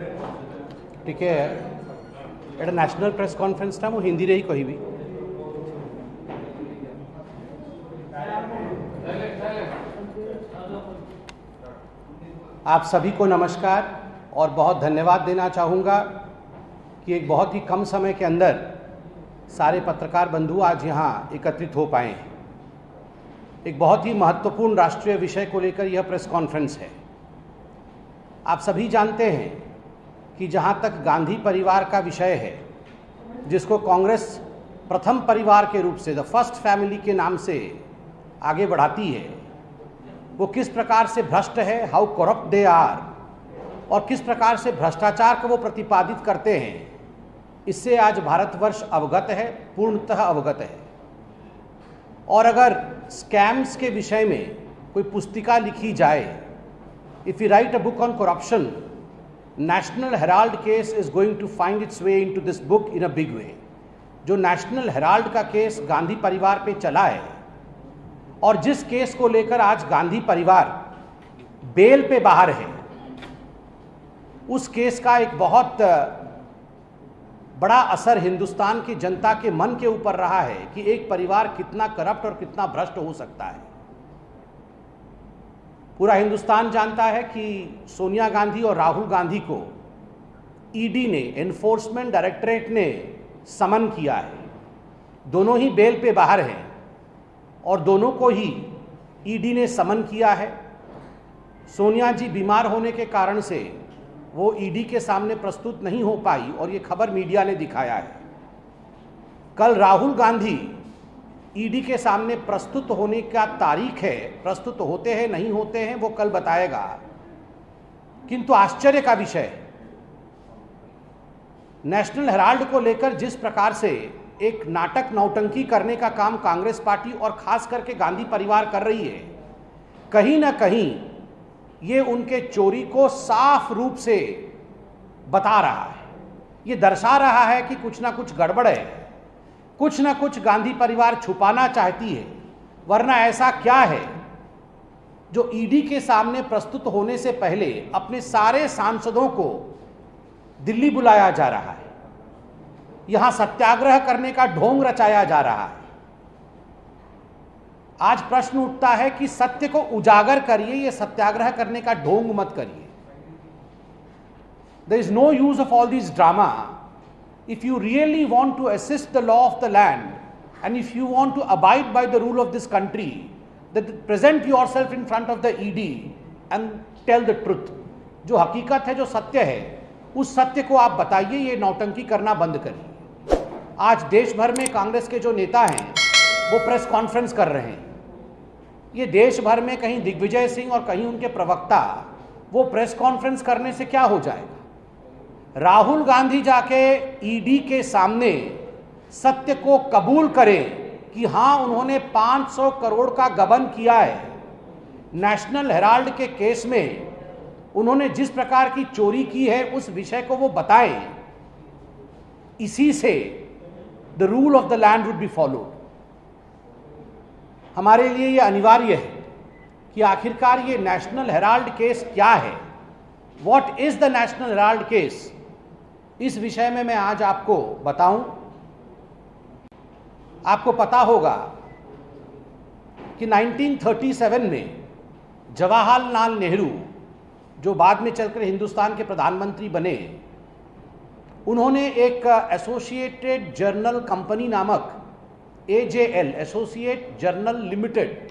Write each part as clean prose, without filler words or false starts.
टिके एटा national press conference टा मु हिंदी रे ही कहिबी। आप सभी को नमस्कार और बहुत धन्यवाद देना चाहूँगा कि एक बहुत ही कम समय के अंदर सारे पत्रकार बंधु आज यहाँ एकत्रित हो पाए हैं। एक बहुत ही महत्वपूर्ण राष्ट्रीय विषय को लेकर यह प्रेस कॉन्फ्रेंस है। आप सभी जानते हैं कि जहाँ तक गांधी परिवार का विषय है, जिसको कांग्रेस प्रथम परिवार के रूप से द फर्स्ट फैमिली के नाम से आगे बढ़ाती है, वो किस प्रकार से भ्रष्ट है, हाउ करप्ट दे आर, और किस प्रकार से भ्रष्टाचार को वो प्रतिपादित करते हैं, इससे आज भारतवर्ष अवगत है, पूर्णतः अवगत है। और अगर स्कैम्स के विषय में कोई पुस्तिका लिखी जाए, if you write a book on corruption, National Herald case is going to find its way into this book in a big way. जो नेशनल हेराल्ड का केस गांधी परिवार पे चला है और जिस केस को लेकर आज गांधी परिवार बेल पे बाहर है, उस केस का एक बहुत बड़ा असर हिंदुस्तान की जनता के मन के ऊपर रहा है कि एक परिवार कितना करप्ट और कितना भ्रष्ट हो सकता है। पूरा हिंदुस्तान जानता है कि सोनिया गांधी और राहुल गांधी को ईडी ने, एनफोर्समेंट डायरेक्टरेट ने समन किया है। दोनों ही बेल पे बाहर हैं और दोनों को ही ईडी ने समन किया है। सोनिया जी बीमार होने के कारण से वो ईडी के सामने प्रस्तुत नहीं हो पाई और ये खबर मीडिया ने दिखाया है। कल राहुल गांधी ईडी के सामने प्रस्तुत होने का तारीख है, प्रस्तुत होते हैं नहीं होते हैं वो कल बताएगा। किंतु आश्चर्य का विषय, नेशनल हेराल्ड को लेकर जिस प्रकार से एक नाटक नौटंकी करने का काम कांग्रेस पार्टी और खास करके गांधी परिवार कर रही है, कहीं ना कहीं ये उनके चोरी को साफ रूप से बता रहा है। ये दर्शा रहा है कि कुछ ना कुछ गड़बड़ है, कुछ ना कुछ गांधी परिवार छुपाना चाहती है। वरना ऐसा क्या है जो ईडी के सामने प्रस्तुत होने से पहले अपने सारे सांसदों को दिल्ली बुलाया जा रहा है, यहां सत्याग्रह करने का ढोंग रचाया जा रहा है। आज प्रश्न उठता है कि सत्य को उजागर करिए, ये सत्याग्रह करने का ढोंग मत करिए। There is no use of all these drama. If you really want to assist the law of the land and if you want to abide by the rule of this country, then present yourself in front of the ED and tell the truth. जो हकीकत है, जो सत्य है, उस सत्य को आप बताइए, ये नौटंकी करना बंद करिए। आज देश भर में कांग्रेस के जो नेता हैं वो प्रेस कॉन्फ्रेंस कर रहे हैं। ये देश भर में कहीं दिग्विजय सिंह और कहीं उनके प्रवक्ता, वो प्रेस कॉन्फ्रेंस करने से क्या हो जाएगा। राहुल गांधी जाके ईडी के सामने सत्य को कबूल करें कि हां उन्होंने 500 करोड़ का गबन किया है। नेशनल हेराल्ड के केस में उन्होंने जिस प्रकार की चोरी की है उस विषय को वो बताएं। इसी से the rule of the land would be followed. हमारे लिए ये अनिवार्य है कि आखिरकार ये नेशनल हेराल्ड केस क्या है, what is the national Herald case. इस विषय में मैं आज आपको बताऊं। आपको पता होगा कि 1937 में जवाहरलाल नेहरू, जो बाद में चलकर हिंदुस्तान के प्रधानमंत्री बने, उन्होंने एक एसोसिएटेड जर्नल कंपनी नामक AJL, एसोसिएट जर्नल लिमिटेड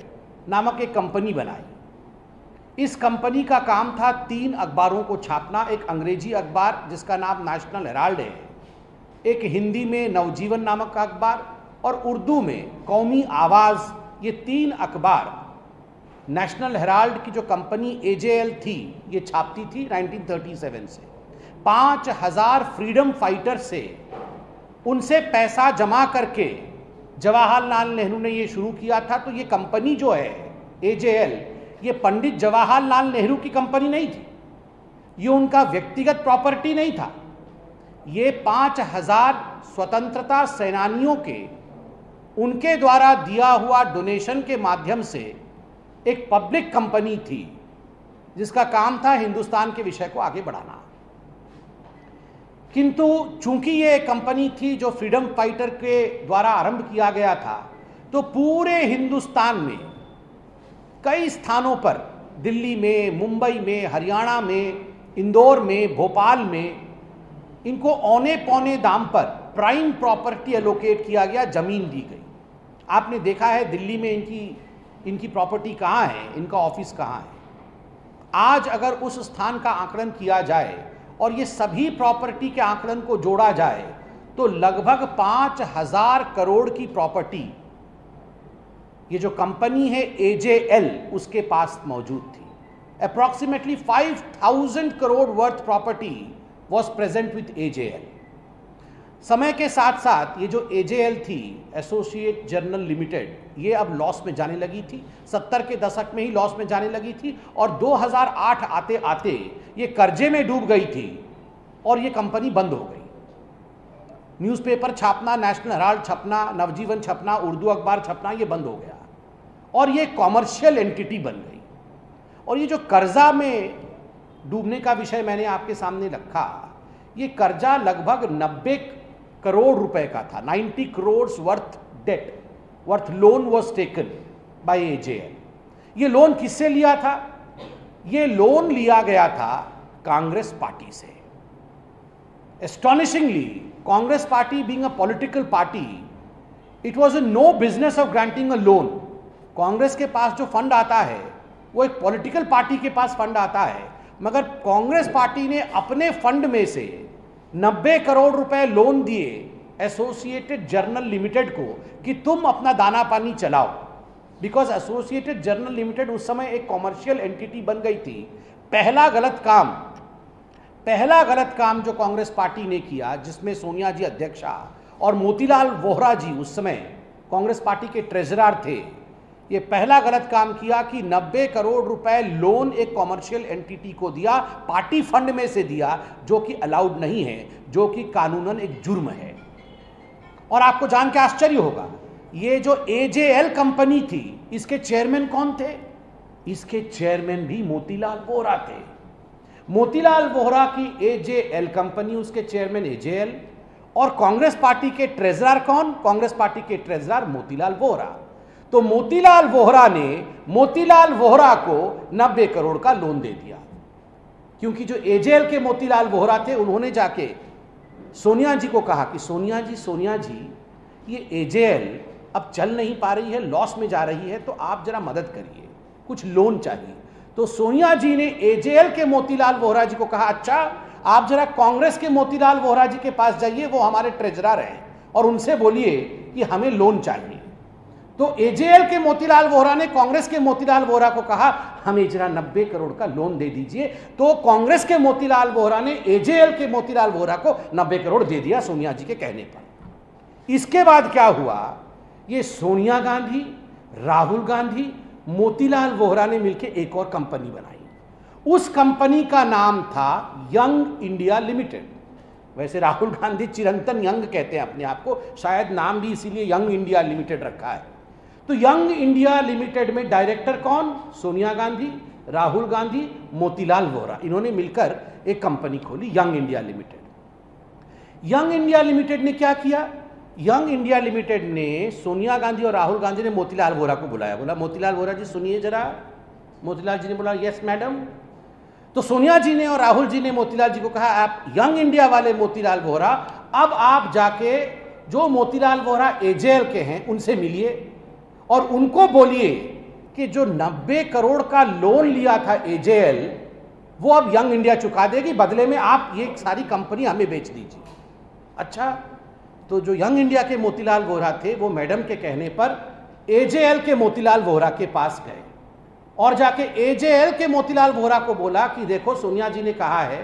नामक एक कंपनी बनाई। इस कंपनी का काम था 3 अखबारों को छापना। एक अंग्रेजी अखबार जिसका नाम नेशनल हेराल्ड है, एक हिंदी में नवजीवन नामक का अखबार और उर्दू में कौमी आवाज़। ये 3 अखबार नेशनल हेराल्ड की जो कंपनी AJL थी ये छापती थी 1937 से। 5000 फ्रीडम फाइटर्स से उनसे पैसा जमा करके जवाहरलाल नेहरू ने ये शुरू किया था। तो ये कंपनी जो है AJL, ये पंडित जवाहरलाल नेहरू की कंपनी नहीं थी, ये उनका व्यक्तिगत प्रॉपर्टी नहीं था। ये 5000 स्वतंत्रता सेनानियों के, उनके द्वारा दिया हुआ डोनेशन के माध्यम से एक पब्लिक कंपनी थी जिसका काम था हिंदुस्तान के विषय को आगे बढ़ाना। किंतु चूंकि ये कंपनी थी जो फ्रीडम फाइटर के द्वारा आरंभ किया गया था, तो पूरे हिंदुस्तान में कई स्थानों पर, दिल्ली में, मुंबई में, हरियाणा में, इंदौर में, भोपाल में, इनको औने पौने दाम पर प्राइम प्रॉपर्टी एलोकेट किया गया, जमीन दी गई। आपने देखा है दिल्ली में इनकी प्रॉपर्टी कहाँ है, इनका ऑफिस कहाँ है। आज अगर उस स्थान का आकलन किया जाए और ये सभी प्रॉपर्टी के आकलन को जोड़ा जाए तो लगभग 5,000 करोड़ की प्रॉपर्टी ये जो कंपनी है AJL उसके पास मौजूद थी। Approximately 5,000 crore worth property was present with AJL। समय के साथ साथ ये जो AJL थी, एसोसिएट जर्नल लिमिटेड, ये अब लॉस में जाने लगी थी। 70 के दशक में ही लॉस में जाने लगी थी और 2008 आते आते ये कर्जे में डूब गई थी और ये कंपनी बंद हो गई। न्यूज़पेपर छापना, नेशनल हेराल्ड छपना, नवजीवन छपना, उर्दू अखबार छपना, ये बंद हो गया और ये कॉमर्शियल एंटिटी बन गई। और ये जो कर्जा में डूबने का विषय मैंने आपके सामने रखा, ये कर्जा लगभग 90 करोड़ रुपए का था। 90 crore worth loan was taken by AJL। ये लोन किससे लिया था? ये लोन लिया गया था कांग्रेस पार्टी से। Astonishingly, Congress party being a political party, it was a no business of granting a loan. Congress के पास जो फंड आता है वो एक पॉलिटिकल पार्टी के पास फंड आता है, मगर कांग्रेस पार्टी ने अपने फंड में से 90 करोड़ रुपए लोन दिए एसोसिएटेड जर्नल लिमिटेड को कि तुम अपना दाना पानी चलाओ। बिकॉज एसोसिएटेड जर्नल लिमिटेड उस समय एक कॉमर्शियल एंटिटी बन गई थी। पहला गलत काम जो कांग्रेस पार्टी ने किया, जिसमें सोनिया जी अध्यक्षा और मोतीलाल वोहरा जी उस समय कांग्रेस पार्टी के ट्रेजरर थे, ये पहला गलत काम किया कि 90 करोड़ रुपए लोन एक कॉमर्शियल एंटिटी को दिया, पार्टी फंड में से दिया, जो कि अलाउड नहीं है, जो कि कानूनन एक जुर्म है। और आपको जान के आश्चर्य होगा, ये जो AJL कंपनी थी, इसके चेयरमैन कौन थे? इसके चेयरमैन भी मोतीलाल वोहरा थे। मोतीलाल वोहरा की AJL कंपनी, उसके चेयरमैन AJL, और कांग्रेस पार्टी के ट्रेजरर कौन? कांग्रेस पार्टी के ट्रेजरर मोतीलाल वोहरा। तो मोतीलाल वोहरा ने मोतीलाल वोहरा को 90 करोड़ का लोन दे दिया, क्योंकि जो AJL के मोतीलाल वोहरा थे, उन्होंने जाके सोनिया जी को कहा कि सोनिया जी ये AJL अब चल नहीं पा रही है, लॉस में जा रही है, तो आप जरा मदद करिए, कुछ लोन चाहिए। तो सोनिया जी ने AJL के मोतीलाल वोहरा जी को कहा, अच्छा आप जरा कांग्रेस के मोतीलाल वोहरा जी के पास जाइए, वो हमारे ट्रेजरर हैं, और उनसे बोलिए कि हमें लोन चाहिए। तो AJL के मोतीलाल वोहरा ने कांग्रेस के मोतीलाल वोहरा को कहा, हमें जरा 90 करोड़ का लोन दे दीजिए। तो कांग्रेस के मोतीलाल वोहरा ने AJL के मोतीलाल वोहरा को 90 करोड़ दे दिया सोनिया जी के कहने पर। इसके बाद क्या हुआ, ये सोनिया गांधी, राहुल गांधी, मोतीलाल वोहरा ने मिलकर एक और कंपनी बनाई। उस कंपनी का नाम था यंग इंडिया लिमिटेड। वैसे राहुल गांधी चिरंतन यंग कहते हैं अपने आप को, शायद नाम भी इसीलिए यंग इंडिया लिमिटेड रखा है। तो यंग इंडिया लिमिटेड में डायरेक्टर कौन? सोनिया गांधी, राहुल गांधी, मोतीलाल वोहरा, इन्होंने मिलकर एक कंपनी खोली young India limited. Young India limited ने क्या किया? यंग इंडिया लिमिटेड ने, सोनिया गांधी और राहुल गांधी ने मोतीलाल वोहरा को बुलाया, बोला मोतीलाल वोहरा जी सुनिए जरा। मोतीलाल जी ने बोला यस मैडम। तो सोनिया जी ने और राहुल जी ने मोतीलाल जी को कहा, आप यंग इंडिया वाले मोतीलाल वोहरा, अब आप जाके जो मोतीलाल वोहरा AJL के हैं उनसे मिलिए और उनको बोलिए कि जो 90 करोड़ का लोन लिया था AJL, वो अब यंग इंडिया चुका देगी, बदले में आप ये सारी कंपनी हमें बेच दीजिए। अच्छा, तो जो यंग इंडिया के मोतीलाल वोहरा थे, वो मैडम के कहने पर AJL के मोतीलाल वोहरा के पास गए और जाके AJL के मोतीलाल वोहरा को बोला कि देखो सोनिया जी ने कहा है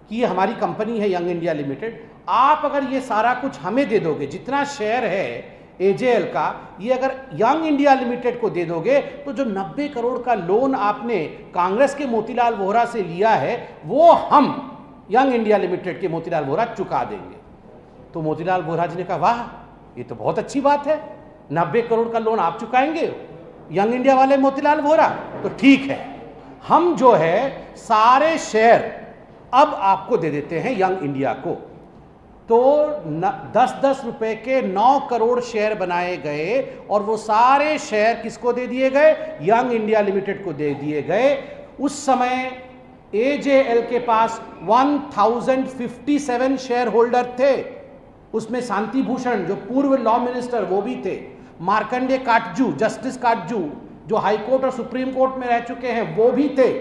कि ये हमारी कंपनी है यंग इंडिया लिमिटेड, आप अगर ये सारा कुछ हमें दे दोगे, जितना शेयर है AJL का, ये अगर यंग इंडिया लिमिटेड को दे दोगे, तो जो 90 करोड़ का लोन आपने कांग्रेस के मोतीलाल वोहरा से लिया है, वो हम यंग इंडिया लिमिटेड के मोतीलाल वोहरा चुका देंगे। तो मोतीलाल वोहरा जी ने कहा, वाह ये तो बहुत अच्छी बात है, 90 करोड़ का लोन आप चुकाएंगे यंग इंडिया वाले मोतीलाल वोहरा, तो ठीक है, हम जो है सारे शेयर अब आपको दे देते हैं यंग इंडिया को। तो 10-10 रुपए के 9 करोड़ शेयर बनाए गए और वो सारे शेयर किसको दे दिए गए? यंग इंडिया लिमिटेड को दे दिए गए। उस समय एजेएल के पास 1057 शेयर होल्डर थे। उसमें शांति भूषण जो पूर्व लॉ मिनिस्टर वो भी थे, मार्कंडे काटजू, जस्टिस काटजू जो हाई कोर्ट और सुप्रीम कोर्ट में रह चुके हैं वो भी थे।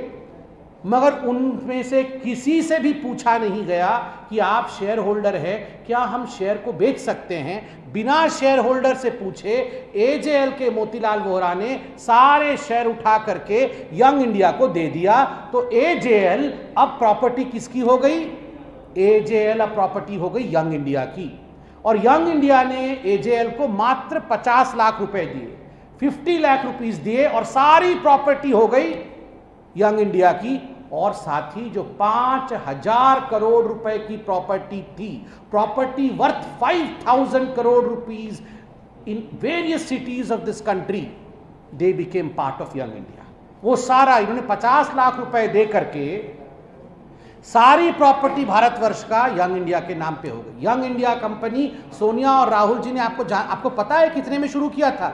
मगर उनमें से किसी से भी पूछा नहीं गया कि आप शेयर होल्डर हैं, क्या हम शेयर को बेच सकते हैं? बिना शेयर होल्डर से पूछे एजेएल के मोतीलाल वोहरा ने सारे शेयर उठा करके यंग इंडिया को दे दिया। तो एजेएल अब प्रॉपर्टी किसकी हो गई? एजेएल अब प्रॉपर्टी हो गई यंग इंडिया की। और यंग इंडिया ने एजेएल को मात्र 50 लाख रुपए दिए, 50 लाख रुपीस दिए और सारी प्रॉपर्टी हो गई यंग इंडिया की। और साथ ही जो 5000 करोड़ रुपए की प्रॉपर्टी थी, property worth 5000 crore rupees in various cities of this country, they became part of young India. वो सारा इन्होंने 50 लाख रुपए दे करके सारी प्रॉपर्टी भारतवर्ष का यंग इंडिया के नाम पे हो गई। यंग इंडिया कंपनी सोनिया और राहुल जी ने आपको पता है कितने में शुरू किया था?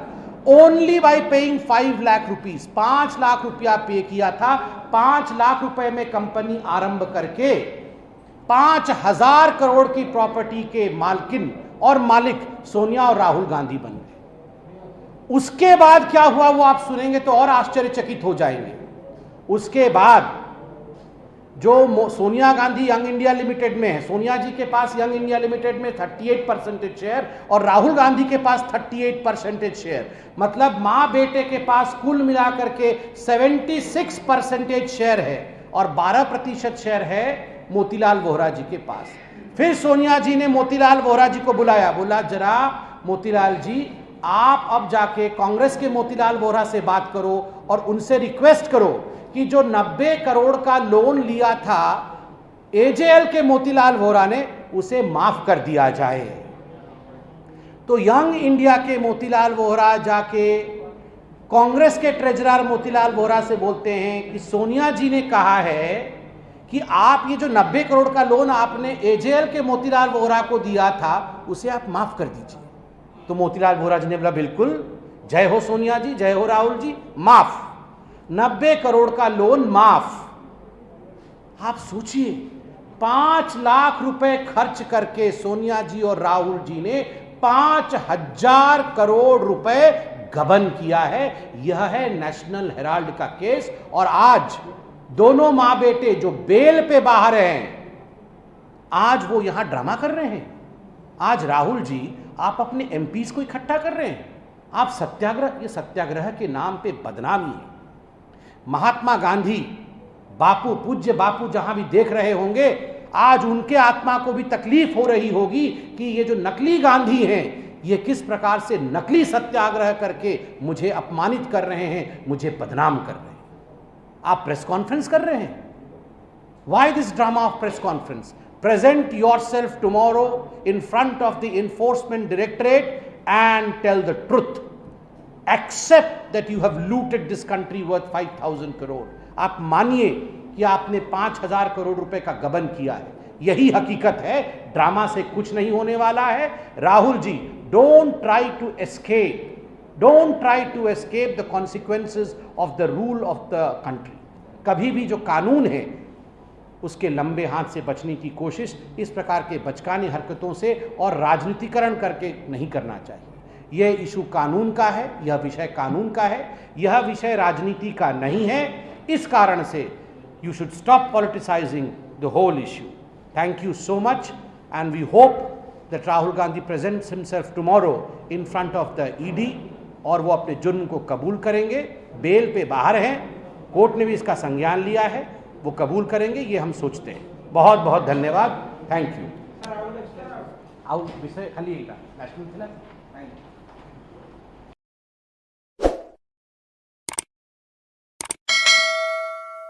Only by paying 5 lakh rupees, 5 lakh रुपया पे किया था। 5 लाख रुपए में कंपनी आरंभ करके 5000 करोड़ की प्रॉपर्टी के मालकिन और मालिक सोनिया और राहुल गांधी बन गए। उसके बाद क्या हुआ वो आप सुनेंगे तो और आश्चर्यचकित हो जाएंगे। उसके बाद जो Sonia Gandhi young India limited में है, सोनिया जी के पास यंग इंडिया लिमिटेड में 38% शेयर और राहुल गांधी के पास 38% शेयर, मतलब मां बेटे के पास कुल मिलाकर के 76% शेयर है और 12% शेयर है मोतीलाल वोहरा जी के पास। फिर सोनिया जी ने मोतीलाल वोहरा जी को बुलाया, बोला जरा मोतीलाल जी आप अब जाके कांग्रेस के मोतीलाल वोहरा से बात करो और उनसे रिक्वेस्ट करो कि जो 90 करोड़ का लोन लिया था एजेएल के मोतीलाल वोहरा ने, उसे माफ कर दिया जाए। तो यंग इंडिया के मोतीलाल वोहरा जाके कांग्रेस के ट्रेजरर मोतीलाल वोहरा से बोलते हैं कि सोनिया जी ने कहा है कि आप ये जो 90 करोड़ का लोन आपने एजेएल के मोतीलाल वोहरा को दिया था उसे आप माफ कर दीजिए। तो मोतीलाल वोहरा जी ने बोला बिल्कुल, जय हो सोनिया जी, जय हो राहुल जी, माफ। 90 करोड़ का लोन माफ। आप सोचिए 5 लाख रुपए खर्च करके सोनिया जी और राहुल जी ने 5000 करोड़ रुपए गबन किया है। यह है नेशनल हेराल्ड का केस। और आज दोनों मां बेटे जो बेल पे बाहर हैं, आज वो यहां ड्रामा कर रहे हैं। आज राहुल जी आप अपने एमपीज को इकट्ठा कर रहे हैं, आप सत्याग्रह, ये सत्याग्रह के नाम पे बदनामी है। महात्मा गांधी, बापू, पूज्य बापू जहां भी देख रहे होंगे, आज उनके आत्मा को भी तकलीफ हो रही होगी कि ये जो नकली गांधी हैं ये किस प्रकार से नकली सत्याग्रह करके मुझे अपमानित कर रहे हैं, मुझे बदनाम कर रहे हैं। आप प्रेस कॉन्फ्रेंस कर रहे हैं। Why this drama of press conference? Present yourself tomorrow in front of the enforcement directorate and tell the truth. Accept that you have looted this country worth 5000 crore. आप मानिए कि आपने 5000 करोड़ रुपए का गबन किया है। यही हकीकत है, ड्रामा से कुछ नहीं होने वाला है। Rahul ji, don't try to escape the consequences of the rule of the country. कभी भी जो कानून है उसके लंबे हाथ से बचने की कोशिश इस प्रकार के बचकाने हरकतों से और राजनीतिकरण करके नहीं करना चाहिए। यह इशू कानून का है, यह विषय कानून का है, यह विषय राजनीति का नहीं है। इस कारण से you should stop politicizing the whole issue. Thank you so much, and we hope that Rahul Gandhi presents himself tomorrow in front of the ED और वो अपने जुर्म को कबूल करेंगे। बेल पे बाहर हैं, कोर्ट ने भी इसका संज्ञान लिया है, वो कबूल करेंगे, ये हम सोचते हैं। बहुत बहुत धन्यवाद, थैंक यू। विषय खाली नेशनल